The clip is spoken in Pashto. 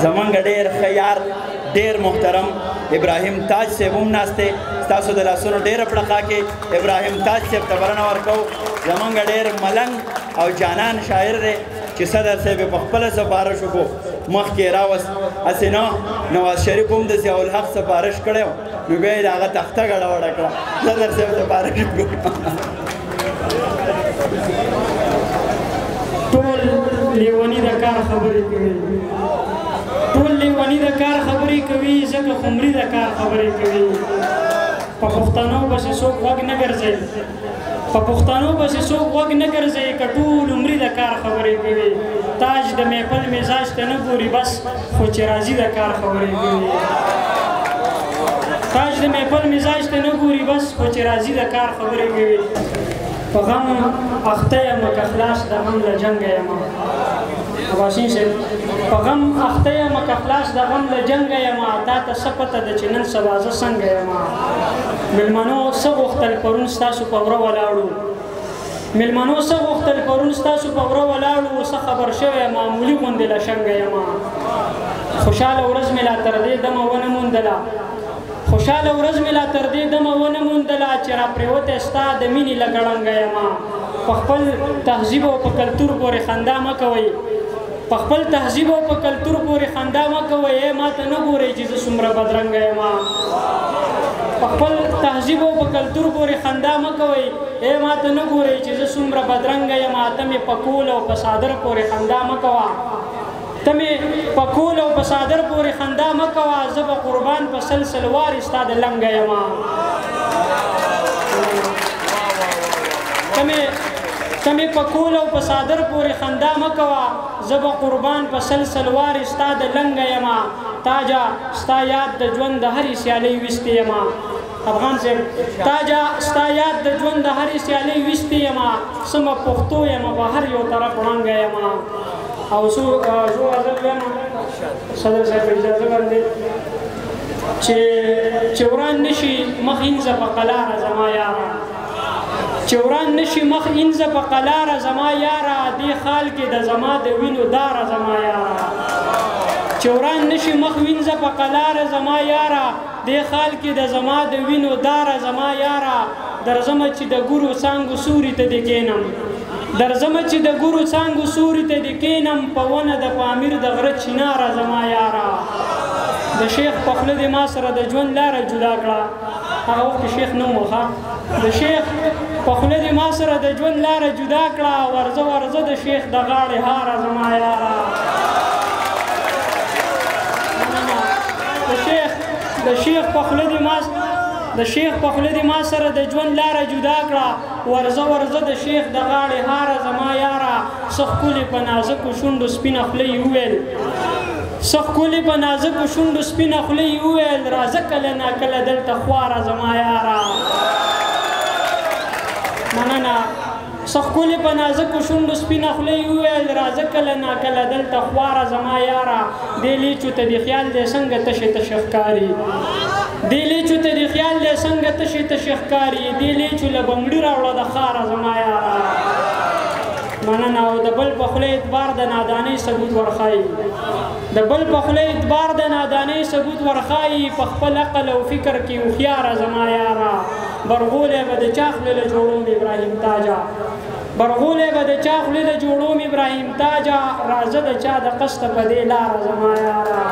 زمونږ ډېر ښه یار ډېر محترم ابراهیم تاج صاحب هم ناست دی ستاسو د لاسونو ډېره پړقا کې ابراهیم تاج صاحب ته بلنه ورکوو زمونږ ډېر ملنګ او جانان شاعر دی چې صدر صاحب یې په خپله سفارش وکړو مخکې یې راوست هسې نه نواز شریف هم د ضیاءالحق سفارش کړی و نو بیا یې د هغه تخته ګډوډه کړه صدر صاحب سفارش وکړو ټول لیوني د کار خبرې کوي ټول لیوني د کار خبرې کوي ځکه خمري د کار خبرې کوي په پښتنو پسې څوک غوږ نه ګرځوي په پښتنو پسې څوک غوږ نه ګرځوي که ټول عمري د کار خبرې کوي تاج د محفل مزاج ته نه ګوري بس خو چې راځي د کار خبرې کوي تاج د محفل مزاج ته نه ګوري بس خو چې راځي د کار خبرې کوي په غم اخته یم که خلاص د غم له جنګه یم اباسین صاحب په غم اخته یم که خلاص د غم له جنګه یم تا ته څه پته ده چې نن سبا زه څنګه یم مېلمنو څه غوښتل پرون ستاسو په وره ولاړو مېلمنو څه غوښتل پرون ستاسو په وره ولاړو څه خبر شوی معمولي غوندې له شنګه یم خوشحاله ورځ مې لا تر دې دمه ونه موندله خوشحاله ورځ مې لا تر دې دمه ونه موندله چې راپرېوتی ستا د مینې له ګړنګه یم په خپل تهذیب او په کلتور پورې خندا مه کوئ په خپل تهذیب او په کلتور پورې خندا مه کوئ ما ته نه ګورئ چې زه څومره بدرنګه یم په خپل تهذیب او په کلتور پورې خندا مه کوئ ما ته نه ګورئ چې زه څومره بدرنګه یم ته مې په کول او په صادر پورې خندا مه کوه ته مې په کول او په صادر پورې خندا مه کوه زه به قربان په سلسل وارې ستا د لنګه یم ته مې په کول او په صادر پورې خندا مه کوه زه به قربان په سلسل وارې ستا د لنګه یم تاجه ستا یاد د ژوند د هرې سیالۍ ویستې یم افغان صاحب تاجه ستا یاد د ژوند د هرې سیالۍ ویستې یم سمه پښتو یم په هر یو طرف وړانګه یم او زه غزل وایم صدر صاحب اجازه باندې چې وران نشي مخ اینځه په قلاره زما یاره چې وران نشي مخ اینځه په قلاره زما یاره دې خال کې د زما د وینو داره زما یاره چې وران نشي مخ وینځه په قلاره زما یاره دې خال کې د زما د وینو داره زما یاره درځمه چې د ګورو څانګو سوري ته دې کینم درځمه چې د ګورو څانګو سوري ته دې کینم په ونه د پامیر د غره چیناره زما یاره د شیخ په خوله دې ما سره د ژوند لاره جدا کړه هغه وخت شیخ نه و د شیخ په خوله دې ما سره د ژوند لاره جدا کړه ورځه ورځه د شیخ د غاړې هاره زما یاره د شیخ په خوله دې ما سره د ژوند لاره جدا کړه ورځه ورځه د شیخ د غاړې هاره زما یاره څه ښکلې په نازکو شونډو سپینه خوله یې وویل څه ښکلې په نازکو شونډو سپینه خوله یې وویل راځه کله ناکله دلته خواره زما یاره مننه څه ښکلې په نازکو شونډو سپینه خوله یې وویل راځه کله ناکله دلته خواره زما یاره دې لیچو ته دې خیال دی څنګه تشې تشې ښکاري دې لیچو ته دې خیال دی څنګه تشې تشې ښکاري دې لیچو له بنګړي راوړه د ښاره زما یاره مننه او د بل په خوله اعتبار د نادانۍ ثبوت ورښایي د بل په خوله اعتبار د نادانۍ ثبوت ورښایي په خپل عقل او فکر کې هوښیاره زما یاره برغولی به د چا خولې له جوړوم ابراهیم تاجه برغولی به د چا خولې له جوړوم ابراهیم تاجه راځه د چا د قسته په دې لاره زما یاره